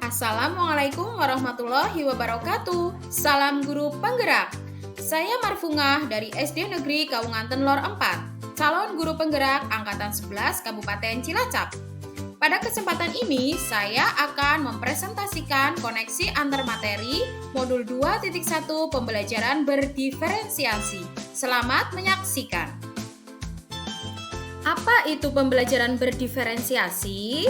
Assalamualaikum warahmatullahi wabarakatuh. Salam guru penggerak. Saya Marfungah dari SD Negeri Kaunganten Lor 4, calon guru penggerak angkatan 11 Kabupaten Cilacap. Pada kesempatan ini, saya akan mempresentasikan koneksi antar materi modul 2.1 pembelajaran berdiferensiasi. Selamat menyaksikan. Apa itu pembelajaran berdiferensiasi?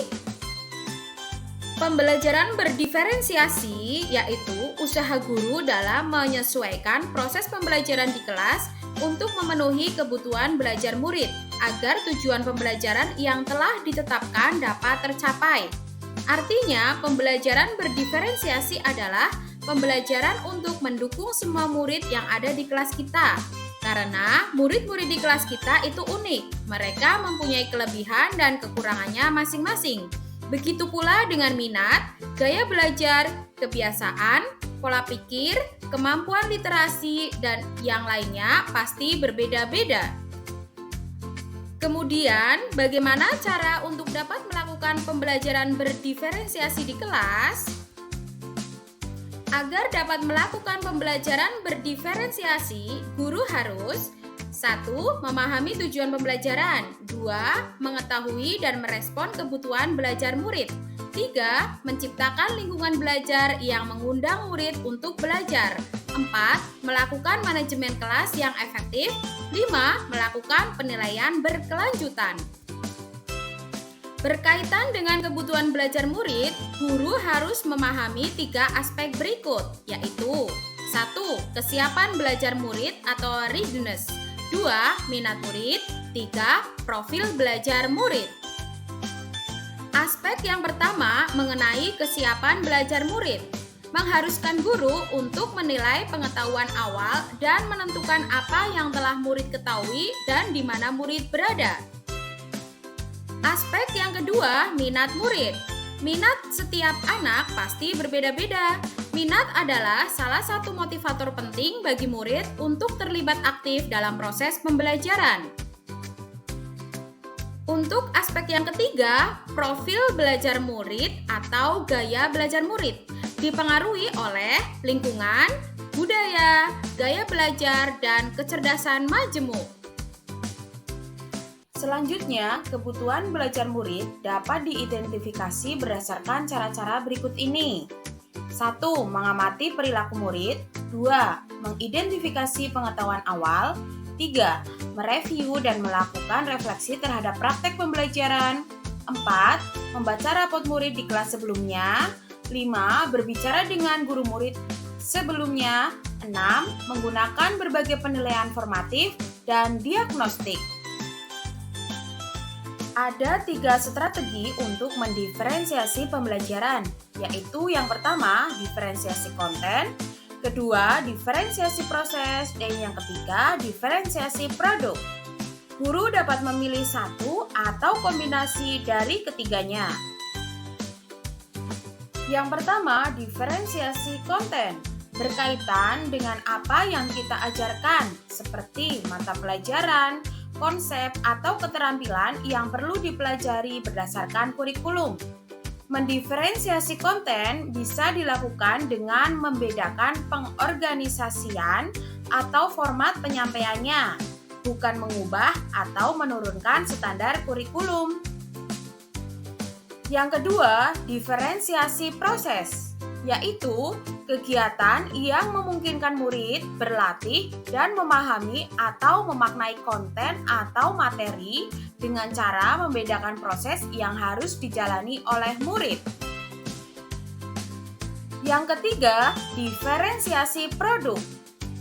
Pembelajaran berdiferensiasi yaitu usaha guru dalam menyesuaikan proses pembelajaran di kelas untuk memenuhi kebutuhan belajar murid agar tujuan pembelajaran yang telah ditetapkan dapat tercapai. Artinya, pembelajaran berdiferensiasi adalah pembelajaran untuk mendukung semua murid yang ada di kelas kita. Karena murid-murid di kelas kita itu unik, mereka mempunyai kelebihan dan kekurangannya masing-masing. Begitu pula dengan minat, gaya belajar, kebiasaan, pola pikir, kemampuan literasi, dan yang lainnya pasti berbeda-beda. Kemudian, bagaimana cara untuk dapat melakukan pembelajaran berdiferensiasi di kelas? Agar dapat melakukan pembelajaran berdiferensiasi, guru harus 1. Memahami tujuan pembelajaran. 2. Mengetahui dan merespon kebutuhan belajar murid. 3. Menciptakan lingkungan belajar yang mengundang murid untuk belajar. 4. Melakukan manajemen kelas yang efektif. 5. Melakukan penilaian berkelanjutan. Berkaitan dengan kebutuhan belajar murid, guru harus memahami 3 aspek berikut, yaitu 1. Kesiapan belajar murid atau readiness. 2. Minat murid. 3. Profil belajar murid. Aspek yang pertama mengenai kesiapan belajar murid, mengharuskan guru untuk menilai pengetahuan awal dan menentukan apa yang telah murid ketahui dan di mana murid berada. Aspek yang kedua, minat murid. Minat setiap anak pasti berbeda-beda. Minat adalah salah satu motivator penting bagi murid untuk terlibat aktif dalam proses pembelajaran. Untuk aspek yang ketiga, profil belajar murid atau gaya belajar murid dipengaruhi oleh lingkungan, budaya, gaya belajar, dan kecerdasan majemuk. Selanjutnya, kebutuhan belajar murid dapat diidentifikasi berdasarkan cara-cara berikut ini. 1. Mengamati perilaku murid. 2. Mengidentifikasi pengetahuan awal. 3. Mereview dan melakukan refleksi terhadap praktek pembelajaran. 4. Membaca rapot murid di kelas sebelumnya. 5. Berbicara dengan guru murid sebelumnya. 6. Menggunakan berbagai penilaian formatif dan diagnostik. Ada 3 strategi untuk mendiferensiasi pembelajaran, yaitu yang pertama, diferensiasi konten, kedua, diferensiasi proses, dan yang ketiga, diferensiasi produk. Guru dapat memilih satu atau kombinasi dari ketiganya. Yang pertama, diferensiasi konten, berkaitan dengan apa yang kita ajarkan, seperti mata pelajaran, konsep atau keterampilan yang perlu dipelajari berdasarkan kurikulum. Mendiferensiasi konten bisa dilakukan dengan membedakan pengorganisasian atau format penyampaiannya, bukan mengubah atau menurunkan standar kurikulum. Yang kedua, diferensiasi proses, yaitu kegiatan yang memungkinkan murid berlatih dan memahami atau memaknai konten atau materi dengan cara membedakan proses yang harus dijalani oleh murid. Yang ketiga, diferensiasi produk,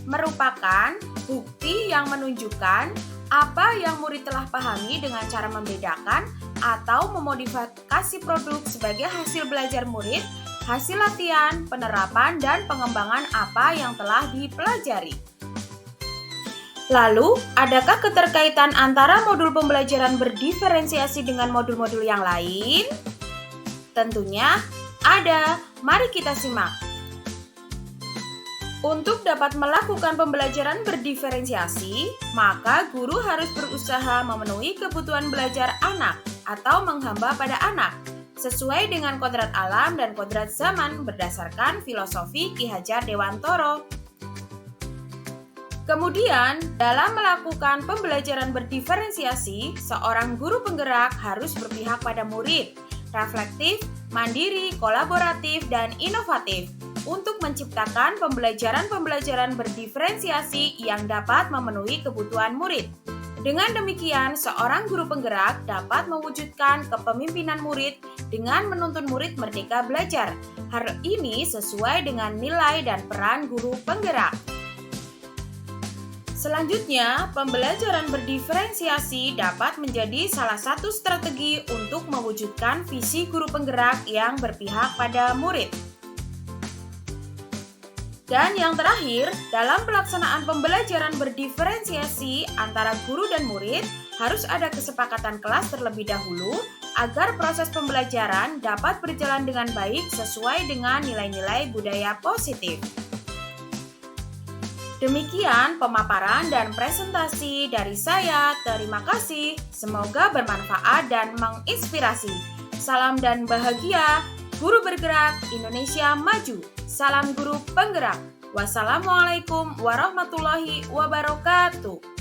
merupakan bukti yang menunjukkan apa yang murid telah pahami dengan cara membedakan atau memodifikasi produk sebagai hasil belajar murid, hasil latihan, penerapan, dan pengembangan apa yang telah dipelajari. Lalu, adakah keterkaitan antara modul pembelajaran berdiferensiasi dengan modul-modul yang lain? Tentunya ada. Mari kita simak. Untuk dapat melakukan pembelajaran berdiferensiasi, maka guru harus berusaha memenuhi kebutuhan belajar anak atau menghamba pada anak, sesuai dengan kodrat alam dan kodrat zaman berdasarkan filosofi Ki Hajar Dewantoro. Kemudian, dalam melakukan pembelajaran berdiferensiasi, seorang guru penggerak harus berpihak pada murid, reflektif, mandiri, kolaboratif, dan inovatif untuk menciptakan pembelajaran-pembelajaran berdiferensiasi yang dapat memenuhi kebutuhan murid. Dengan demikian, seorang guru penggerak dapat mewujudkan kepemimpinan murid dengan menuntun murid merdeka belajar. Hal ini sesuai dengan nilai dan peran guru penggerak. Selanjutnya, pembelajaran berdiferensiasi dapat menjadi salah satu strategi untuk mewujudkan visi guru penggerak yang berpihak pada murid. Dan yang terakhir, dalam pelaksanaan pembelajaran berdiferensiasi antara guru dan murid, harus ada kesepakatan kelas terlebih dahulu agar proses pembelajaran dapat berjalan dengan baik sesuai dengan nilai-nilai budaya positif. Demikian pemaparan dan presentasi dari saya. Terima kasih. Semoga bermanfaat dan menginspirasi. Salam dan bahagia. Guru bergerak, Indonesia maju. Salam guru penggerak. Wassalamualaikum warahmatullahi wabarakatuh.